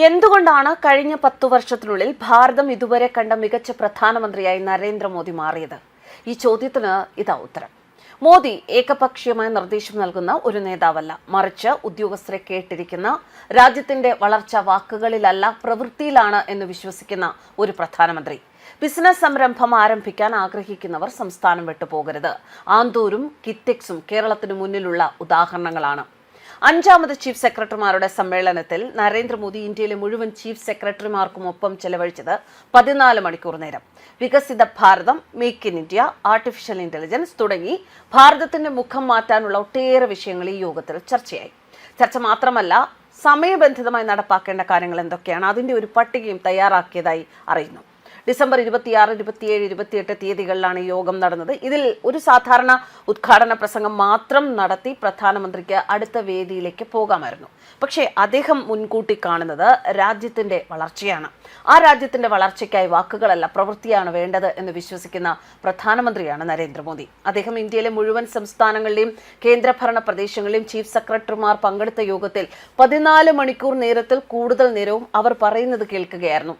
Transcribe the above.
എന്തുകൊണ്ടാണ് കഴിഞ്ഞ 10 വർഷത്തിനുള്ളിൽ ഭാരതം ഇതുവരെ കണ്ട മികച്ച പ്രധാനമന്ത്രിയായി നരേന്ദ്രമോദി മാറിയത്? ഈ ചോദ്യത്തിന് ഇതാ ഉത്തരം. മോദി ഏകപക്ഷീയമായ നിർദ്ദേശം നൽകുന്ന ഒരു നേതാവല്ല, മറിച്ച് ഉദ്യോഗസ്ഥരെ കേട്ടിരിക്കുന്ന, രാജ്യത്തിന്റെ വളർച്ച വാക്കുകളിലല്ല പ്രവൃത്തിയിലാണ് എന്ന് വിശ്വസിക്കുന്ന ഒരു പ്രധാനമന്ത്രി. ബിസിനസ് സംരംഭം ആരംഭിക്കാൻ ആഗ്രഹിക്കുന്നവർ സംസ്ഥാനം വിട്ടുപോകരുത്. ആന്തൂരും കിറ്റെക്സും കേരളത്തിന് മുന്നിലുള്ള ഉദാഹരണങ്ങളാണ്. 5ാമത് ചീഫ് സെക്രട്ടറിമാരുടെ സമ്മേളനത്തിൽ നരേന്ദ്രമോദി ഇന്ത്യയിലെ മുഴുവൻ ചീഫ് സെക്രട്ടറിമാർക്കുമൊപ്പം ചെലവഴിച്ചത് 14 മണിക്കൂർ നേരം. വികസിത ഭാരതം, make in India, artificial intelligence തുടങ്ങി ഭാരതത്തിന്റെ മുഖം മാറ്റാനുള്ള ഒട്ടേറെ വിഷയങ്ങൾ ഈ യോഗത്തിൽ ചർച്ചയായി. ചർച്ച മാത്രമല്ല, സമയബന്ധിതമായി നടപ്പാക്കേണ്ട കാര്യങ്ങൾ എന്തൊക്കെയാണ്, അതിന്റെ ഒരു പട്ടികയും തയ്യാറാക്കിയതായി അറിയുന്നു. ഡിസംബർ 26, 27, 28 തീയതികളിലാണ് യോഗം നടന്നത്. ഇതിൽ ഒരു സാധാരണ ഉദ്ഘാടന പ്രസംഗം മാത്രം നടത്തി പ്രധാനമന്ത്രിക്ക് അടുത്ത വേദിയിലേക്ക് പോകാമായിരുന്നു. പക്ഷേ അദ്ദേഹം മുൻകൂട്ടി കാണുന്നത് രാജ്യത്തിന്റെ വളർച്ചയാണ്. ആ രാജ്യത്തിന്റെ വളർച്ചയ്ക്കായി വാക്കുകളല്ല, പ്രവൃത്തിയാണ് വേണ്ടത് എന്ന് വിശ്വസിക്കുന്ന പ്രധാനമന്ത്രിയാണ് നരേന്ദ്രമോദി. അദ്ദേഹം ഇന്ത്യയിലെ മുഴുവൻ സംസ്ഥാനങ്ങളിലെയും കേന്ദ്രഭരണ പ്രദേശങ്ങളിലെയും ചീഫ് സെക്രട്ടറിമാർ പങ്കെടുത്ത യോഗത്തിൽ 14 മണിക്കൂർ നേരത്തിൽ കൂടുതൽ നേരവും അവർ പറയുന്നത് കേൾക്കുകയായിരുന്നു.